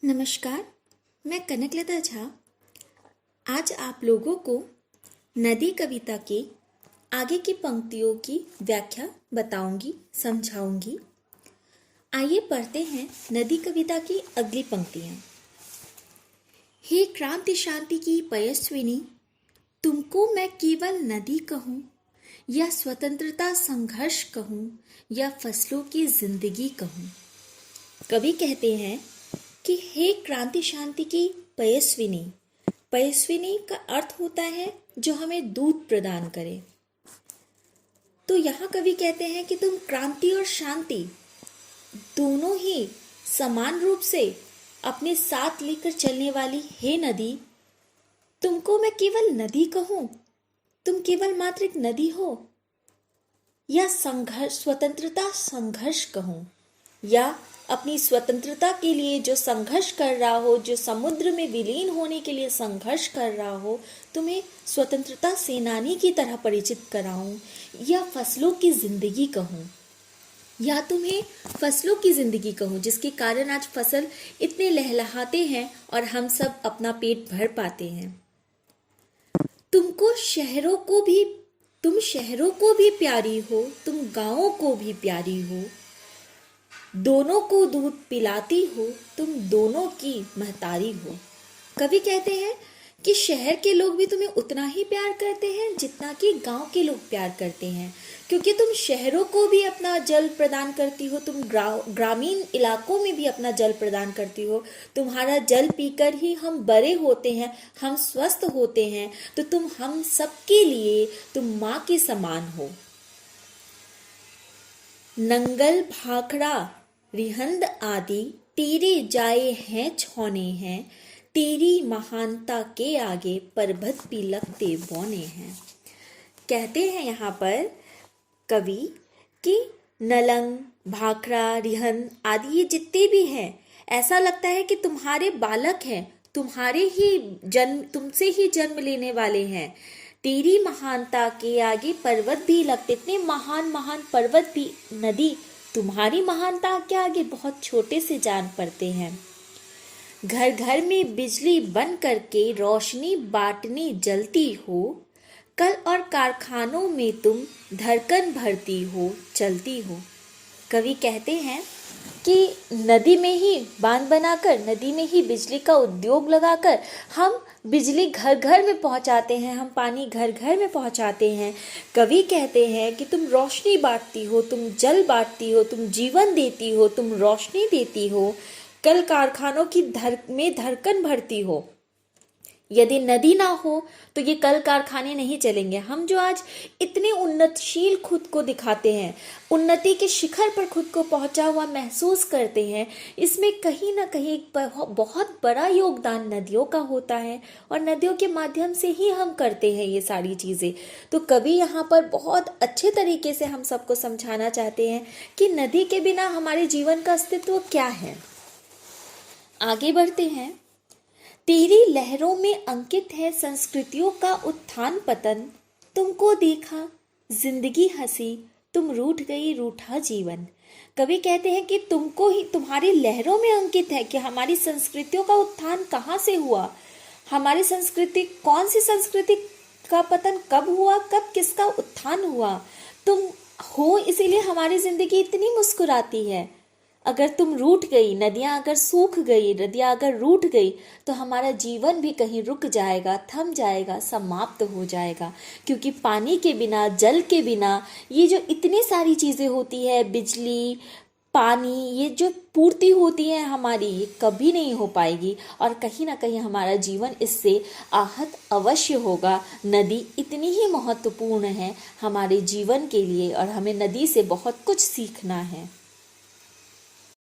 नमस्कार, मैं कनकलता झा आज आप लोगों को नदी कविता के आगे की पंक्तियों की व्याख्या बताऊंगी, समझाऊंगी। आइए पढ़ते हैं नदी कविता की अगली पंक्तियां। हे क्रांति शांति की पयस्विनी, तुमको मैं केवल नदी कहूँ या स्वतंत्रता संघर्ष कहूँ या फसलों की जिंदगी कहूँ। कवि कहते हैं कि हे क्रांति शांति की पयस्विनी। पयस्विनी का अर्थ होता है जो हमें दूध प्रदान करे। तो यहाँ कवि कहते हैं कि तुम क्रांति और शांति दोनों ही समान रूप से अपने साथ लेकर चलने वाली हे नदी, तुमको मैं केवल नदी कहूँ, तुम केवल मात्र एक नदी हो, या संघर्ष स्वतंत्रता संघर्ष कहूँ, या अपनी स्वतंत्रता के लिए जो संघर्ष कर रहा हो, जो समुद्र में विलीन होने के लिए संघर्ष कर रहा हो, तुम्हें स्वतंत्रता सेनानी की तरह परिचित कराऊं, या फसलों की जिंदगी कहूं, या तुम्हें फसलों की जिंदगी कहूं, जिसके कारण आज फसल इतने लहलहाते हैं और हम सब अपना पेट भर पाते हैं। तुम शहरों को भी प्यारी हो, तुम गांवों को भी प्यारी हो, दोनों को दूध पिलाती हो, तुम दोनों की महतारी हो। कवि कहते हैं कि शहर के लोग भी तुम्हें उतना ही प्यार करते हैं जितना कि गांव के लोग प्यार करते हैं, क्योंकि तुम शहरों को भी अपना जल प्रदान करती हो, तुम ग्रामीण इलाकों में भी अपना जल प्रदान करती हो। तुम्हारा जल पीकर ही हम बड़े होते हैं, हम स्वस्थ होते हैं। तो तुम हम सबके लिए तुम माँ के समान हो। नंगल भाखड़ा रिहंद आदि तेरे जाए हैं छौने हैं, तेरी महानता के आगे पर्वत भी लगते बौने हैं। कहते हैं यहाँ पर कवि कि नलंग, भाखड़ा, रिहंद आदि ये जितने भी हैं, ऐसा लगता है कि तुम्हारे बालक हैं, तुमसे ही जन्म लेने वाले हैं। तेरी महानता के आगे पर्वत भी लगते, इतने महान महान पर्वत भी नदी तुम्हारी महानता के आगे बहुत छोटे से जान पड़ते हैं। घर घर में बिजली बन करके रोशनी बांटने जलती हो, कल और कारखानों में तुम धड़कन भरती हो, चलती हो। कवि कहते हैं कि नदी में ही बांध बनाकर, नदी में ही बिजली का उद्योग लगाकर हम बिजली घर घर में पहुंचाते हैं, हम पानी घर घर में पहुंचाते हैं। कवि कहते हैं कि तुम रोशनी बांटती हो, तुम जल बांटती हो, तुम जीवन देती हो, तुम रोशनी देती हो, कल कारखानों की में धड़कन भरती हो। यदि नदी ना हो तो ये कल कारखाने नहीं चलेंगे। हम जो आज इतने उन्नतशील खुद को दिखाते हैं, उन्नति के शिखर पर खुद को पहुंचा हुआ महसूस करते हैं, इसमें कहीं ना कहीं बहुत बड़ा योगदान नदियों का होता है और नदियों के माध्यम से ही हम करते हैं ये सारी चीज़ें। तो कवि यहाँ पर बहुत अच्छे तरीके से हम सबको समझाना चाहते हैं कि नदी के बिना हमारे जीवन का अस्तित्व क्या है। आगे बढ़ते हैं। तेरी लहरों में अंकित है संस्कृतियों का उत्थान पतन, तुमको देखा जिंदगी हंसी, तुम रूठ गई रूठा जीवन। कवि कहते हैं कि तुम्हारी लहरों में अंकित है कि हमारी संस्कृतियों का उत्थान कहाँ से हुआ, हमारी संस्कृति कौन सी संस्कृति का पतन कब हुआ, कब किसका उत्थान हुआ। तुम हो इसीलिए हमारी जिंदगी इतनी मुस्कुराती है। अगर तुम रूठ गई, नदियाँ अगर सूख गई, नदियाँ अगर रूठ गई, तो हमारा जीवन भी कहीं रुक जाएगा, थम जाएगा, समाप्त हो जाएगा। क्योंकि पानी के बिना, जल के बिना ये जो इतनी सारी चीज़ें होती है, बिजली, पानी, ये जो पूर्ति होती है हमारी, ये कभी नहीं हो पाएगी और कहीं ना कहीं हमारा जीवन इससे आहत अवश्य होगा। नदी इतनी ही महत्वपूर्ण है हमारे जीवन के लिए और हमें नदी से बहुत कुछ सीखना है।